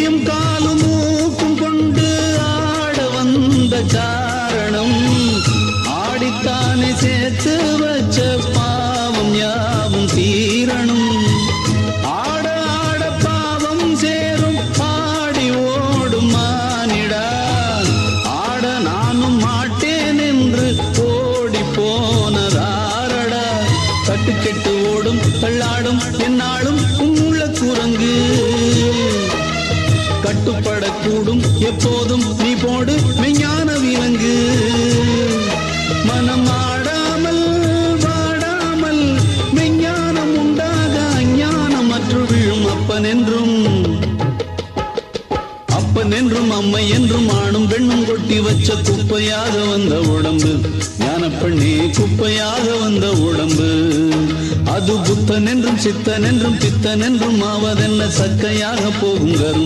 கையும் காலும் மூக்கும் கொண்டு ஆட வந்த காரணம் ஆடித்தானே சேர்த்து வச்ச பாவம் யாவும் தீரணும். ஆட ஆட பாவம் சேரும் ஆடி ஓடும் மானிடா ஆட நானும் மாட்டேன் என்று ஓடி போனதாரடா. கட்டுக்கெட்டு ஓடும் தள்ளாடும் என்னாலும் உள்ள குரங்கு கட்டுப்படக்கூடும் எப்போதும் நீ போடு மெஞ்ஞான விலங்கு. மனம் ஆடாமல் வாடாமல் மெஞ்ஞானம் உண்டாக அஞ்ஞானம் அற்று விழும் அப்பன் என்றும் அம்மை என்றும் ஆணும் பெண்ணும் கொட்டி வச்ச குப்பையாக வந்த உடம்பு ஞானப்பண்ணே குப்பையாக வந்த உடம்பு. அது புத்தன் என்றும் சித்தன் என்றும் பித்தன் என்றும் ஆவதென்ன சக்கையாக போகும் கரும்